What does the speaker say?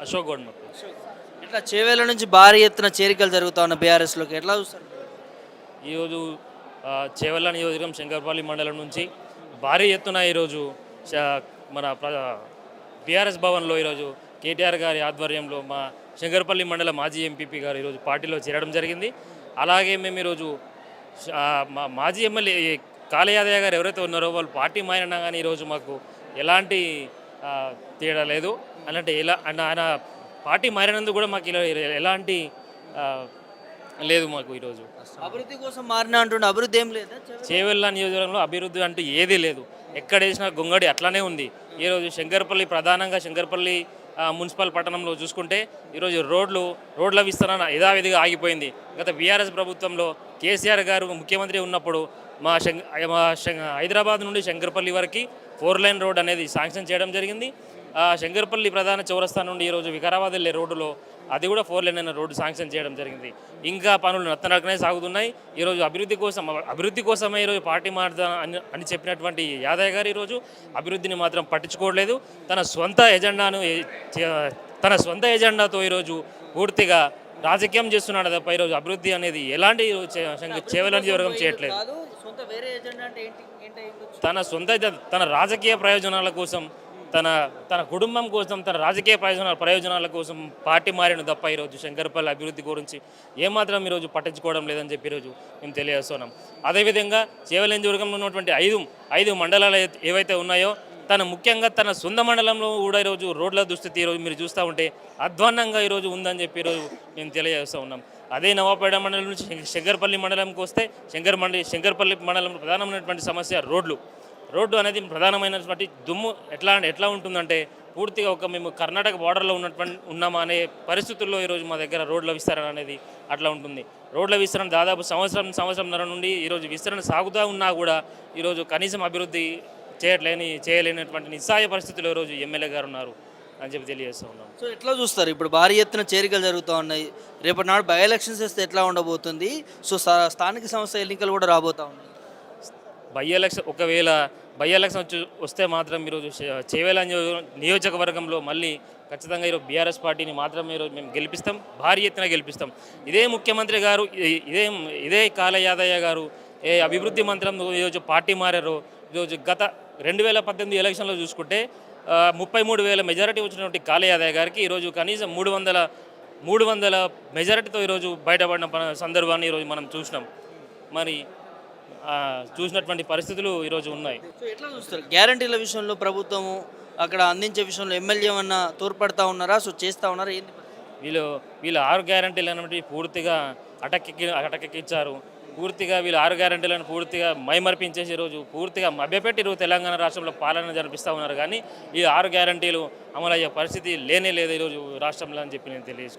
అశోక్ గౌడ్ మాకు. ఇట్లా చేవేళ్ళ నుంచి భారీ ఎత్తున చేరికలు జరుగుతా ఉన్న బీఆర్ఎస్లోకి ఎట్లా చూస్తారు? ఈరోజు చేవెళ్ళ నియోజకవర్గం శంకరపల్లి మండలం నుంచి భారీ ఎత్తున ఈరోజు శ- మన బీఆర్ఎస్ భవన్లో ఈరోజు కేటీఆర్ గారి ఆధ్వర్యంలో మా శంకరపల్లి మండల మాజీ ఎంపీపీ గారు ఈరోజు పార్టీలో చేరడం జరిగింది. అలాగే మేము ఈరోజు మా మాజీ ఎమ్మెల్యే కాళ యాదయ్య గారు ఎవరైతే ఉన్నారో వాళ్ళు పార్టీ మారినా కానీ ఈరోజు మాకు ఎలాంటి ఆ, తేడా లేదు. అలాంటి ఆయన పార్టీ మారినందుకు కూడా మాకు ఎలాంటి ఆ, లేదు మాకు ఈరోజు. అభివృద్ధి కోసం మారినా అంటుండే అభివృద్ధి ఏం లేదా చేవెళ్ళ నియోజకవర్గంలో అభివృద్ధి అంటూ ఏదీ లేదు. ఎక్కడ వేసినా గొంగడి అట్లానే ఉంది. ఈరోజు శంకరపల్లి ప్రధానంగా శంకరపల్లి మున్సిపల్ పట్టణంలో చూసుకుంటే ఈరోజు రోడ్ల విస్తరణ యథావిధిగా ఆగిపోయింది. గత బీఆర్ఎస్ ప్రభుత్వంలో కేసీఆర్ గారు ముఖ్యమంత్రి ఉన్నప్పుడు హైదరాబాద్ నుండి శంకరపల్లి వరకు 4 లైన్ రోడ్ అనేది శాంక్షన్ చేయడం జరిగింది. శంకరపల్లి ప్రధాన చౌరస్తా నుండి ఈరోజు వికారాబాద్ వెళ్ళే రోడ్డులో అది కూడా 4 లైన్ అయిన రోడ్డు శాంక్షన్ చేయడం జరిగింది. ఇంకా పనులు నత్తనడకనే సాగుతున్నాయి. ఈరోజు అభివృద్ధి కోసమే ఈరోజు పార్టీ మారుదా అని చెప్పినటువంటి యాదయ్య గారు ఈరోజు అభివృద్ధిని మాత్రం పట్టించుకోవట్లేదు. తన సొంత ఎజెండాతో ఈరోజు పూర్తిగా రాజకీయం చేస్తున్నాడు తప్ప ఈరోజు అభివృద్ధి అనేది ఎలాంటి చేవెళ్ళ నియోజకవర్గం చేయట్లేదు. తన రాజకీయ ప్రయోజనాల కోసం తన కుటుంబం కోసం తన రాజకీయ ప్రయోజనాల కోసం పార్టీ మారిన తప్ప ఈరోజు శంకరపల్లి అభివృద్ధి గురించి ఏమాత్రం ఈరోజు పట్టించుకోవడం లేదని చెప్పి ఈరోజు మేము తెలియజేస్తున్నాం. అదేవిధంగా చేవెళ్ళ నియోజకవర్గంలో ఉన్నటువంటి ఐదు మండలాలు ఏవైతే ఉన్నాయో ముఖ్యంగా తన సొంత మండలంలో కూడా ఈరోజు రోడ్ల దుస్థితి ఈరోజు మీరు చూస్తూ ఉంటే అధ్వాన్నంగా ఈరోజు ఉందని చెప్పి ఈరోజు మేము తెలియజేస్తూ ఉన్నాం. అదే నవాపేట మండలం నుంచి శంకరపల్లి మండలంకి వస్తే శంకరపల్లి మండలంలో ప్రధానమైనటువంటి సమస్య రోడ్డు అనేది ప్రధానమైనటువంటి దుమ్ము ఎట్లా ఉంటుందంటే పూర్తిగా మేము కర్ణాటక బార్డర్లో ఉన్నామా అనే పరిస్థితుల్లో ఈరోజు మా దగ్గర రోడ్ల విస్తరణ అనేది అట్లా ఉంటుంది. రోడ్ల విస్తరణ దాదాపు సంవత్సరంన్నర నుండి ఈరోజు విస్తరణ సాగుతూ ఉన్నా కూడా ఈరోజు కనీసం అభివృద్ధి చేయలేనటువంటి నిస్సాయ పరిస్థితుల్లో ఈరోజు ఎమ్మెల్యే గారు ఉన్నారు అని చెప్పి తెలియజేస్తూ ఉన్నాం. సో ఎట్లా చూస్తారు? ఇప్పుడు భారీ ఎత్తున చేరికలు జరుగుతూ ఉన్నాయి. రేపటి నాడు బై ఎలక్షన్స్ వస్తే ఎట్లా ఉండబోతుంది? సో స్థానిక సంస్థ ఎన్నికలు కూడా రాబోతూ ఉన్నాయి. ఒకవేళ బై ఎలక్షన్ వస్తే మాత్రం ఈరోజు చేవెళ్ళ నియోజకవర్గంలో మళ్ళీ ఖచ్చితంగా ఈరోజు బీఆర్ఎస్ పార్టీని మాత్రం ఈరోజు మేము గెలిపిస్తాం, భారీ ఎత్తున గెలిపిస్తాం. ఇదే ముఖ్యమంత్రి గారు ఇదే కాళ యాదయ్య గారు ఏ అభివృద్ధి మంత్రం ఈరోజు పార్టీ మారారు. ఈరోజు గత 2018 ఎలక్షన్లో చూసుకుంటే 33,000 మెజారిటీ వచ్చినటువంటి కాళ యాదయ్య గారికి ఈరోజు కనీసం 300 మెజారిటీతో ఈరోజు బయటపడిన సందర్భాన్ని ఈరోజు మనం చూసినాం. మరి చూసినటువంటి పరిస్థితులు ఈరోజు ఉన్నాయి. సో ఎట్లా చూస్తారు? గ్యారంటీల విషయంలో ప్రభుత్వము అక్కడ అందించే విషయంలో ఎమ్మెల్యే ఏమన్నా తోడ్పడతా ఉన్నారా? సో చేస్తూ ఉన్నారా? ఏంది వీళ్ళు 6 గ్యారంటీలు అనేవి పూర్తిగా అటకెక్కించారు. పూర్తిగా వీళ్ళు 6 గ్యారంటీలను పూర్తిగా మైమర్పించేసి ఈరోజు పూర్తిగా మభ్యపెట్టి ఈరోజు తెలంగాణ రాష్ట్రంలో పాలన జరిపిస్తూ ఉన్నారు. కానీ ఈ 6 గ్యారంటీలు అమలయ్యే పరిస్థితి లేనే లేదు ఈరోజు రాష్ట్రంలో అని చెప్పి నేను తెలియజేసుకున్నాను.